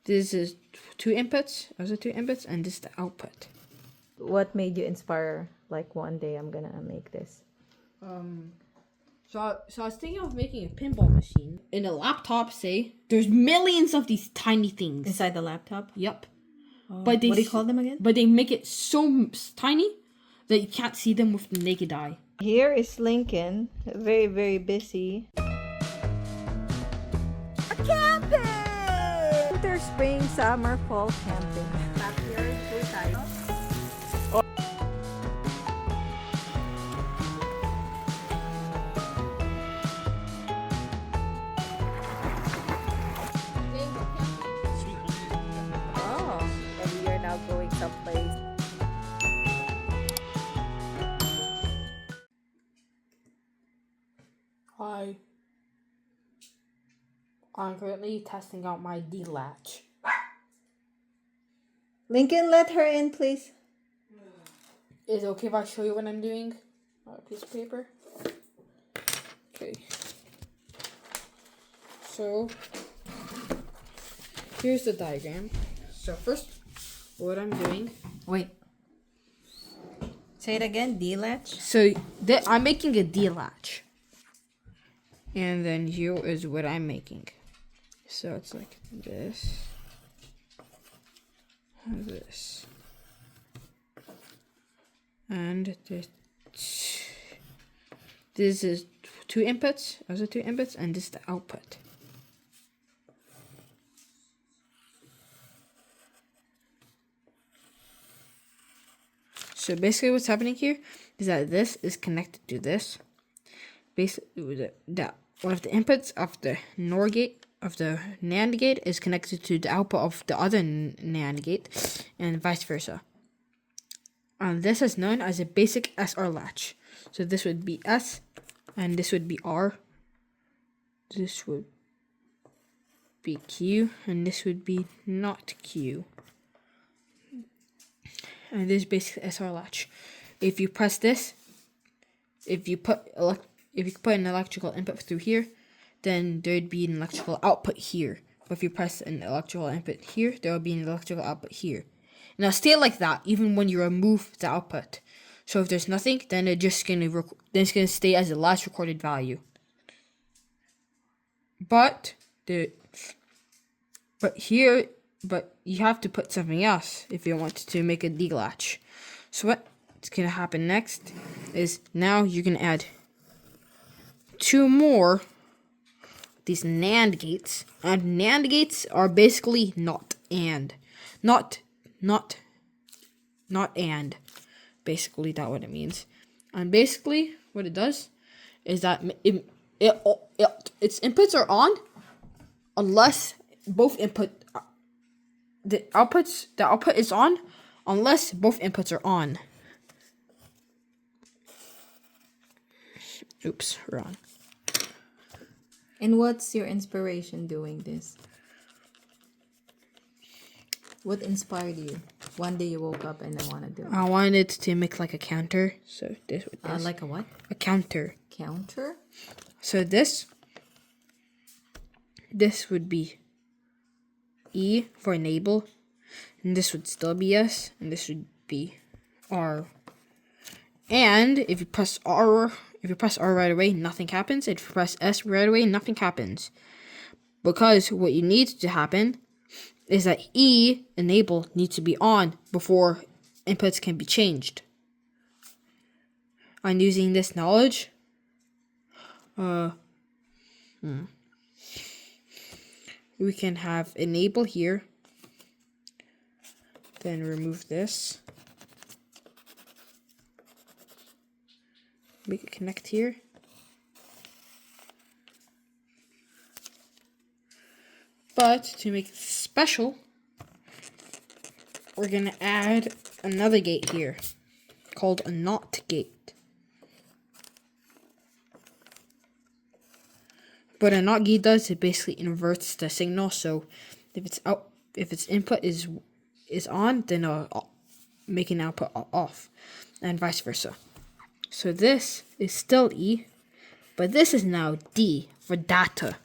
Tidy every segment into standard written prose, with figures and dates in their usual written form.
This is two inputs, and this is the output. What made you inspire, like, one day I'm gonna make this? So I was thinking of making a pinball machine. In a laptop, say, there's millions of these tiny things. Inside the laptop? Yep. Oh, But they, what do you call them again? But they make it so tiny that you can't see them with the naked eye. Here is Lincoln, very, very busy. Camping! Winter, spring, summer, fall camping. Backyard, full time. Oh, and we are now going someplace. Hi. I'm currently testing out my D latch. Lincoln, let her in, please. Is it okay if I show you what I'm doing? A piece of paper. Okay. So, here's the diagram. So first, what I'm doing. Wait. Say it again, D-latch? So, I'm making a D latch. And then here is what I'm making. So it's like this. And this. And this is two inputs, and this is the output. So basically what's happening here is that this is connected to this. Basically, one of the inputs of the NOR gate, of the NAND gate, is connected to the output of the other NAND gate, and vice versa. And this is known as a basic SR latch. So this would be S, and this would be R. This would be Q, and this would be not Q. And this is basic SR latch. If you press this, if you put an electrical input through here, then there'd be an electrical output here. But if you press an electrical input here, there will be an electrical output here. Now stay like that even when you remove the output. So if there's nothing, then it's gonna stay as the last recorded value. But you have to put something else if you want to make a D latch. So what's gonna happen next is now you can add two more these NAND gates, and NAND gates are basically not and. Basically, that's what it means. And basically, what it does is that its inputs are on unless both the output is on unless both inputs are on. Oops, wrong. And what's your inspiration doing this? What inspired you? One day you woke up and I want to do it. I wanted to make like a counter. So this would this. Like a what? A counter. Counter? So this would be E for enable, and this would still be S, and this would be R. And if you press R right away, nothing happens. If you press S right away, nothing happens. Because what you need to happen is that E, enable, needs to be on before inputs can be changed. And using this knowledge, we can have enable here, then remove this, make it connect here. But to make it special, we're gonna add another gate here called a NOT gate. What a NOT gate does, it basically inverts the signal. So if its input is on, then it'll make an output off, and vice versa. So this is still E, but this is now D for data.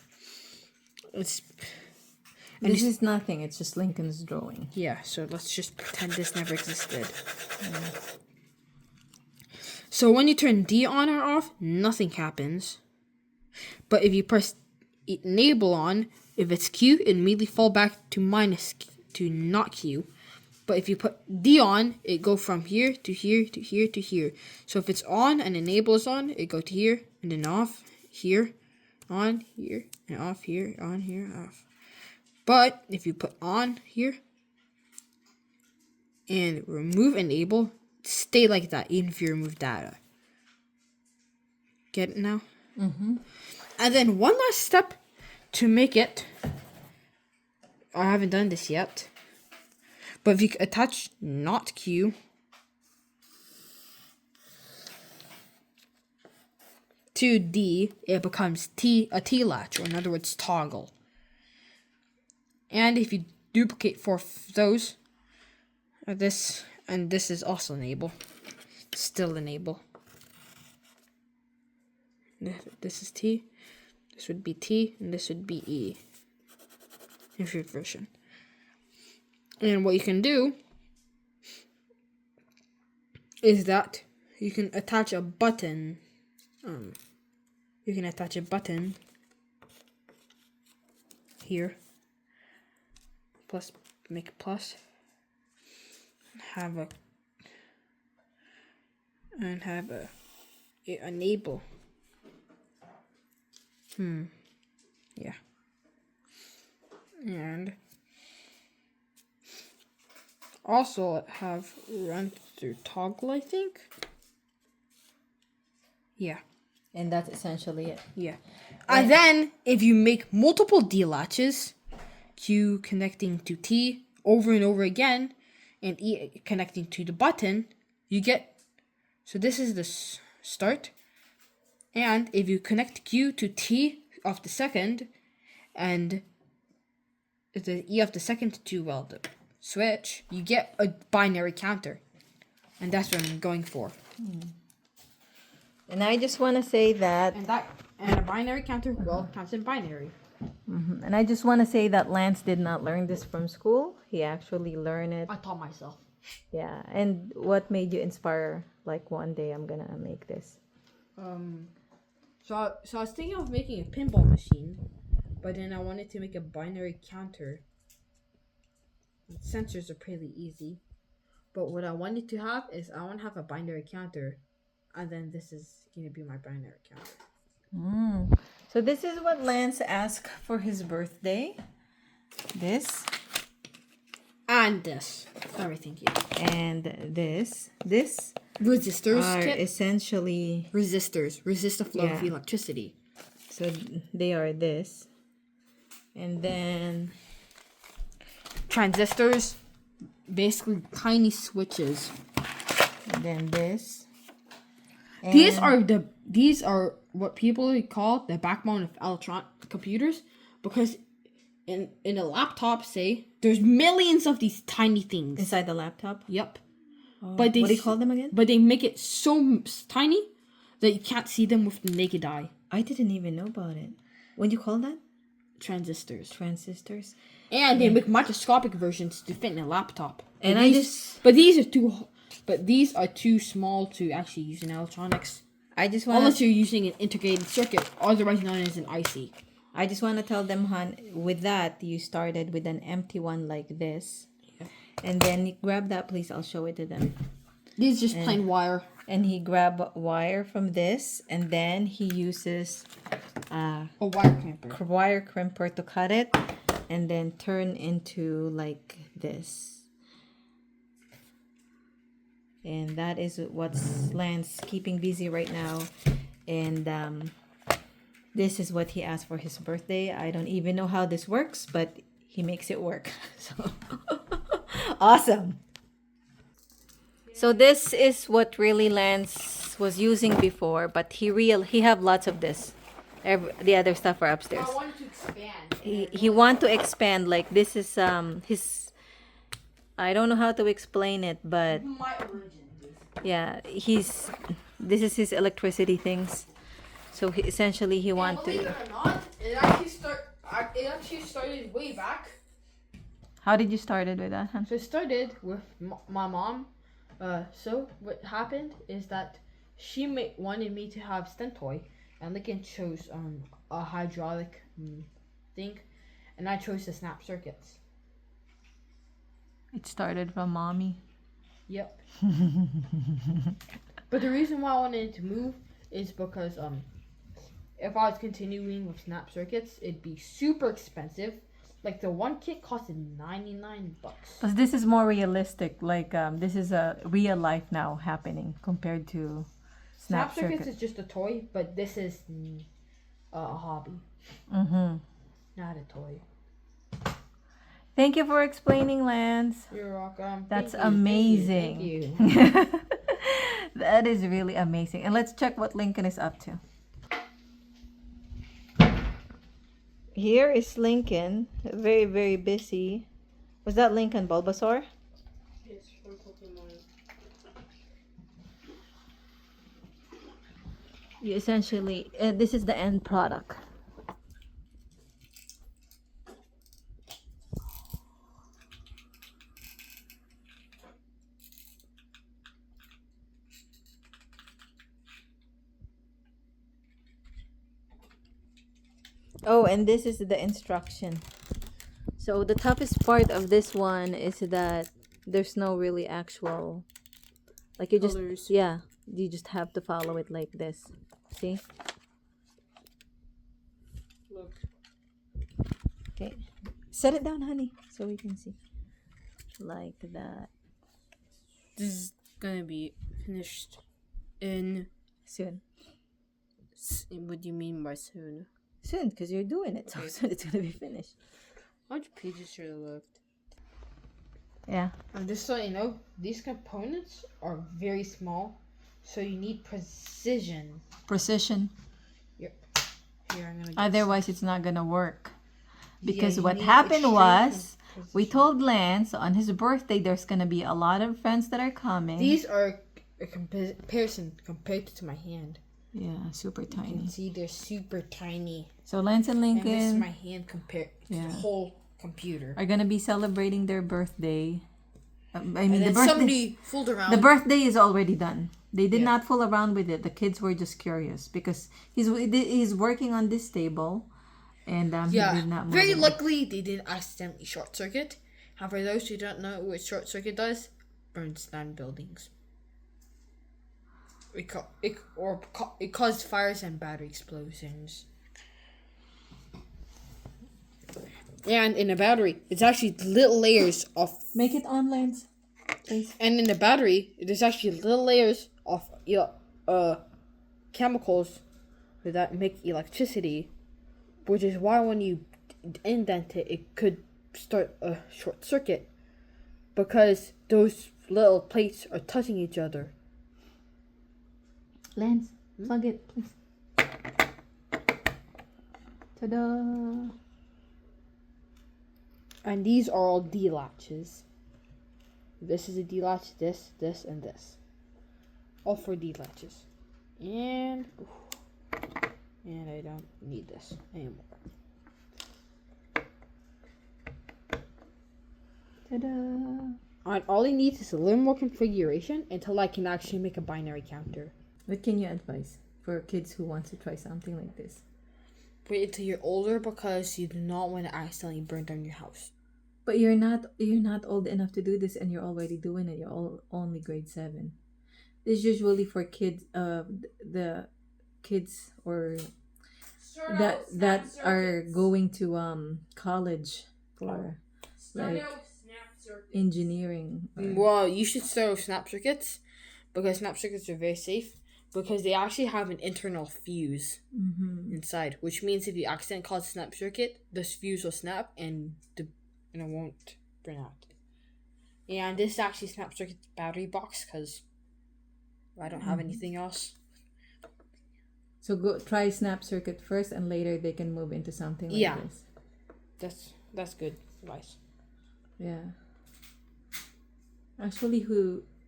And This is nothing. It's just Lincoln's drawing. yeah, so let's just pretend this never existed. So when you turn D on or off, nothing happens. But if you press enable on, if it's Q, it immediately fall back to minus Q, to not Q. But if you put D on, it go from here to here to here to here. So if it's on and enable is on, it go to here and then off, here, on, here, and off, here, on, here, off. But if you put on here and remove enable, stay like that even if you remove data. Get it now? Mm-hmm. And then one last step to make it. I haven't done this yet. But if you attach not Q to D, it becomes a T latch, or in other words, toggle. And if you duplicate 4 of those, this and this is also enable, still enable. This is T, this would be T, and this would be E. Improved version. And what you can do is that you can attach a button. You can attach a button here. Plus, make a plus. Have a enable. Yeah. And also have run through toggle, I think. Yeah. And that's essentially it. Yeah. And then if you make multiple D latches, Q connecting to T over and over again, and E connecting to the button, you get, so this is the start. And if you connect Q to T of the second, and the E of the second to, well, the switch, you get a binary counter. And that's what I'm going for. And I just want to say that... And a binary counter, well, counts in binary. Mm-hmm. And I just want to say that Lance did not learn this from school. He actually learned it. I taught myself. Yeah. And what made you inspire, like, one day I'm going to make this? So I was thinking of making a pinball machine, but then I wanted to make a binary counter. Sensors are pretty easy. But what I wanted to have is I want to have a binary counter, and then this is going to be my binary counter. So this is what Lance asked for his birthday. This. And this. Sorry, thank you. And this. This Resistors are kit. essentially... Resistors. Resist the flow of Yeah. electricity. So they are this. And then... Transistors. Basically tiny switches. And then this. And These are what people call the backbone of electronic computers, because in a laptop, say, there's millions of these tiny things inside the laptop. Yep. Oh, But what do you call them again? But they make it so tiny that you can't see them with the naked eye. I didn't even know about it. What do you call that? Transistors. Transistors. And they make microscopic versions to fit in a laptop. And But these are too small to actually use in electronics. I just want Unless you're using an integrated circuit, otherwise known as an IC. I just want to tell them, hon, with that, you started with an empty one like this. Yeah. And then you grab that, please. I'll show it to them. These just plain wire. And he grab wire from this, and then he uses A wire crimper. wire crimper to cut it, and then turn into like this. And that is what's Lance keeping busy right now. And this is what he asked for his birthday. I don't even know how this works, but he makes it work. So awesome. So this is what really Lance was using before, but he have lots of this. The other stuff are upstairs. I wanted to expand. He want to expand, like this is his, I don't know how to explain it, but My origin. yeah, this is his electricity things. So essentially he want Believe it to... or not, it actually started way back How did you started with that, huh? So it started with my mom. So what happened is that she wanted me to have stent toy, and Lincoln chose a hydraulic thing, and I chose the snap circuits. It started from mommy. Yep. But the reason why I wanted to move is because if I was continuing with snap circuits, it'd be super expensive. Like the one kit costed $99. Because this is more realistic. Like this is a real life now happening compared to Snap circuits is just a toy, but this is a hobby. Mm-hmm. Not a toy. Thank you for explaining, Lance. You're welcome. That's amazing. Thank you. That is really amazing. And let's check what Lincoln is up to. Here is Lincoln, very, very busy. Was that Lincoln Bulbasaur? Yes, from Pokemon. You essentially, this is the end product. Oh, and this is the instruction. So the toughest part of this one is that there's no really actual, like you just, Colors. yeah, you just have to follow it like this. See? Look. Okay. Set it down, honey, so we can see. Like that. This is gonna be finished in Soon. What do you mean by soon? Soon, because you're doing it, so Okay. soon it's gonna be finished. How much pages should have left? Yeah. And just so you know, these components are very small, so you need precision. Precision. Here, I'm gonna. Otherwise, it's not gonna work. Because you what need happened extreme was, we precision. told Lance on his birthday there's gonna be a lot of friends that are coming. These are a comparison compared to my hand. Yeah, super You tiny. can see they're super tiny. So Lance and And this is Lincoln my hand compared to Yeah. the whole computer. are gonna be celebrating their birthday. I And mean, the then birthday. somebody fooled around. The birthday is already done. They did Yeah. not fool around with it. The kids were just curious because he's working on this table, and he did not move very it. luckily they didn't accidentally short circuit. And for those who don't know what short circuit does, burns down buildings. It caused fires and battery explosions. And in a battery, it's actually little layers of. Make it on, Lance, please. And in the battery, there's actually little layers of chemicals that make electricity, which is why when you indent it, it could start a short circuit because those little plates are touching each other. Lance, plug it, please. Ta-da! And these are all D latches. This is a D latch, this, and this. All 4 D latches. And I don't need this anymore. Ta-da! And all it needs is a little more configuration until I can actually make a binary counter. What can you advise for kids who want to try something like this? Wait until you're older because you do not want to accidentally burn down your house. But you're not old enough to do this, and you're already doing it. You're only grade 7. This is usually for kids. The kids or that are going to college for like engineering. Well, you should start with snap circuits because snap circuits are very safe because they actually have an internal fuse inside, which means if you accidentally cause a snap circuit, this fuse will snap and it won't burn out. And this is actually snap circuit's battery box because I don't have anything else. So go try snap circuit first, and later they can move into something like this. That's good advice. Yeah. Actually,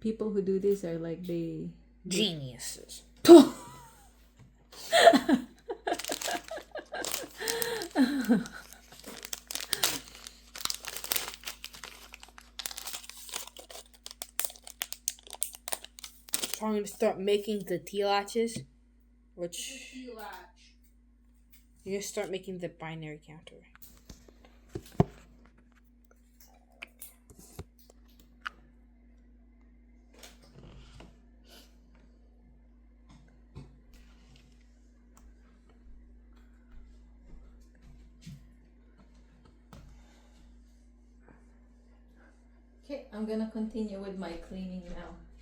people who do this are like they Geniuses. how I'm gonna start making the T latches, which you're gonna start making the binary counter. Okay, I'm gonna continue with my cleaning now.